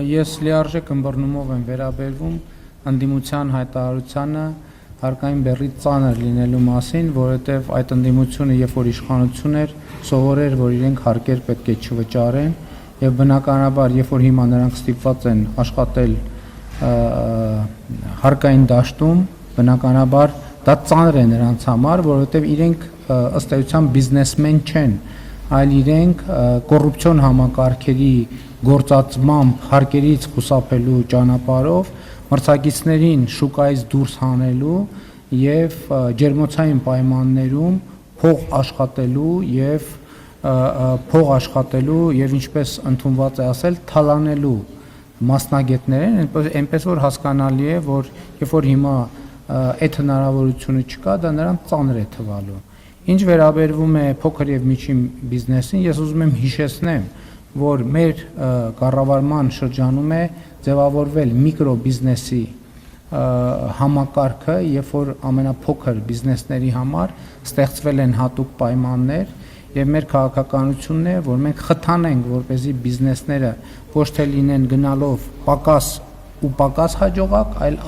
Ես լիարժեք ըմբռնումով եմ վերաբերվում ընդդիմության հայտարարությանը հարկային բեռի ծանր լինելու մասին, որովհետև այդ ընդդիմությունը երբ որ իշխանություն էր, սովորեր, որ իրենք հարկեր պետք է չվճարեն, եւ բնականաբար, երբ որ հիմա նրանք ստիպված են աշխատել հարկային դաշտում, բնականաբար դա ծանր է նրանց համար, որովհետև իրենք ըստ էության բիզնեսմեն չեն, այլ իրենք կոռուպցիոն համակարգերի գործածմամբ հարկերից խուսափելու ճանապարհով մրցակիցներին շուկայից դուրս հանելու եւ ջերմոցային պայմաններում փող աշխատելու եւ ինչպես ընդունված է ասել թալանելու մասնագետներին, այնպես որ հասկանալի է, որ երբ որ հիմա այդ հնարավորությունը չկա, դա նրան ծանր է թվալու։ Ինչ վերաբերվում է փոքր եւ միջին բիզնեսին, ես ուզում եմ հիշեցնեմ, որ մեր կառավարման շրջանում է ձևավորվել միկրոբիզնեսի համակարգը, երբ որ ամենափոքր բիզնեսների համար ստեղծվել են հատուկ պայմաններ եւ մեր քաղաքականությունն է, որ մենք խթանենք, որպեսզի բիզնեսները ոչ թե լինեն գնալով պակաս հաջողակ, այլ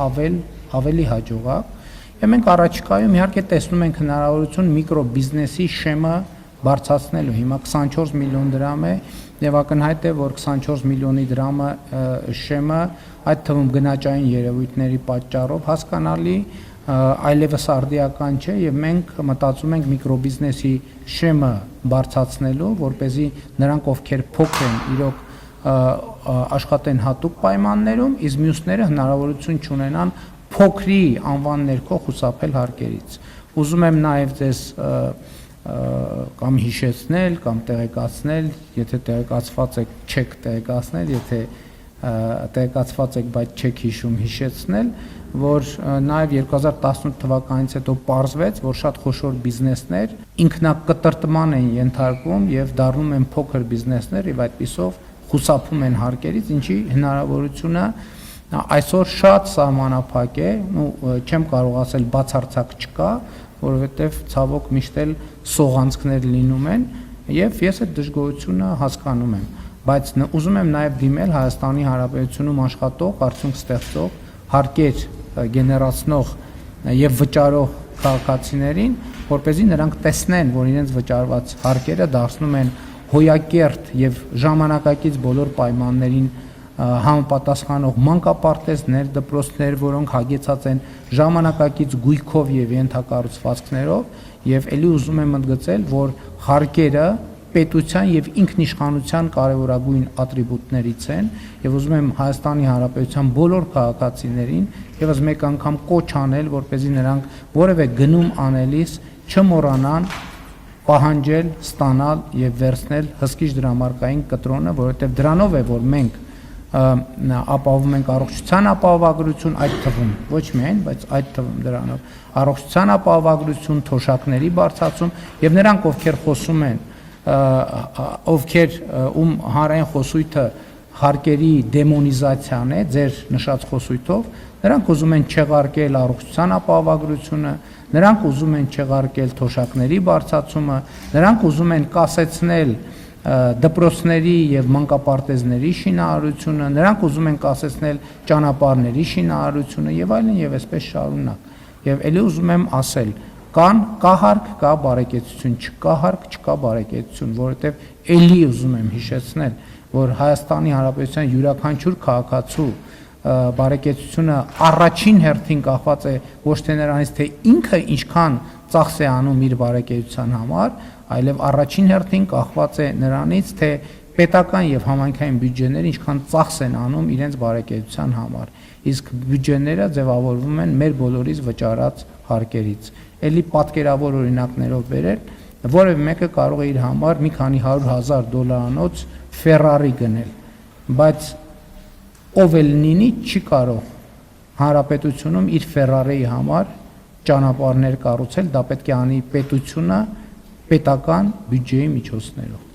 ավելի հաջողակ։ Եվ մենք առաջիկայում իհարկե տեսնում ենք հնարավորություն միկրոբիզնեսի շեմը բարձրացնելու։ Հիմա 24 միլիոն դրամ է եւ ակնհայտ է, որ 24 միլիոնի դրամը շեմը այդ թվում գնաճային երևույթների պատճառով հասկանալի այլևս արդիական չէ եւ մենք մտածում ենք միկրոբիզնեսի շեմը բարձրացնելու, որպեսզի նրանք ովքեր փոքր են, իրոք աշխատեն հատուկ պայմաններում, իսկ մյուսները հնարավորություն չունենան փոքրի անվան ներքո խուսափել հարկերից։ Ուզում եմ նաև ձեզ կամ հիշեցնել, կամ տեղեկացնել, եթե տեղեկացված եք, չեք տեղեկացնել, եթե տեղեկացված եք, բայց չեք հիշում, հիշեցնել, որ նաև 2018 թվականից հետո պարզվեց, որ շատ խոշոր բիզնեսներ ինքնակտրտման են ենթարկվում եւ դառնում են փոքր բիզնեսներ եւ այդպիսով խուսափում են հարկերից, ինչի հնարավորությունը այսօր շատ սահմանափակ է, չեմ կարող ասել բացարձակ չկա, որովհետև ցավոք միշտ էլ սողանցքներ լինում են եւ ես այդ դժգոհությունը հասկանում եմ, բայց ուզում եմ նաեւ դիմել Հայաստանի Հանրապետությունում աշխատող, արդյունք ստեղծող, հարկեր գեներացնող եւ վճարող քաղաքացիներին, որպեսզի նրանք տեսնեն, որ իրենց վճարված հարկերը դարձնում են հոյակերտ եւ ժամանակակից բոլոր պայմաններին համապատասխանող մանկապարտեզներ, դպրոցներ, որոնք հագեցած են ժամանակակից գույքով եւ ենթակառուցվածքներով եւ ելի ուզում եմ ընդգծել, որ հարկերը պետության եւ ինքնիշխանության կարեւորագույն ատրիբուտներից են եւ ուզում եմ Հայաստանի Հանրապետության բոլոր քաղաքացիներին եւս մեկ անգամ կոչ անել, որպեսզի նրանք որևէ գնում անելիս չմոռանան պահանջել, ստանալ եւ վերցնել հսկիչ դրամարկային կտրոնը, որովհետեւ դրանով է, որ մենք ապահովում ենք առողջության ապահովագրություն, այդ թվում ոչ միայն, բայց այդ թվում դրանով առողջության ապահովագրություն, թոշակների բարձրացում եւ նրանք ովքեր խոսում են, ովքեր ում հանրային խոսույթը հարկերի դեմոնիզացիան է, ձեր նշած խոսույթով, նրանք ուզում են չեղարկել առողջության ապահովագրությունը, նրանք ուզում են չեղարկել թոշակների բարձրացումը, նրանք ուզում են կասեցնել դպրոցների եւ մանկապարտեզների շինարարությունը, նրանք ուզում են կասեցնել ճանապարհների շինարարությունը եւ այլն եւ այսպես շարունակ։ Եվ ելի ուզում եմ ասել, կա հարկ, կա բարեկեցություն, չկա հարկ, չկա բարեկեցություն, որովհետեւ ելի ուզում եմ հիշեցնել, որ Հայաստանի Հանրապետության յուրաքանչյուր քաղաքացու բարեկեցությունը առաջին հերթին կախված է ոչ թե նրանից, թե ինքը ինչքան ծախս է անում իր բարեկեցության համար, այլև առաջին հերթին կախված է նրանից, թե պետական եւ համայնքային բյուջեները ինչքան ծախս են անում իրենց բարեկեցության համար, իսկ բյուջեները ձևավորվում են մեր բոլորիս վճարած հարկերից։ Էլի պատկերավոր օրինակներով վերել, որևէ մեկը կարող է իր համար մի քանի $100,000 Ferrari գնել, բայց ով էլ լինի չի կարող հանրապետությունում իր Ferrari-ի համար ճանապարհներ կառուցել, դա պետք է անի պետությունը պետական բյուջեի միջոցներով։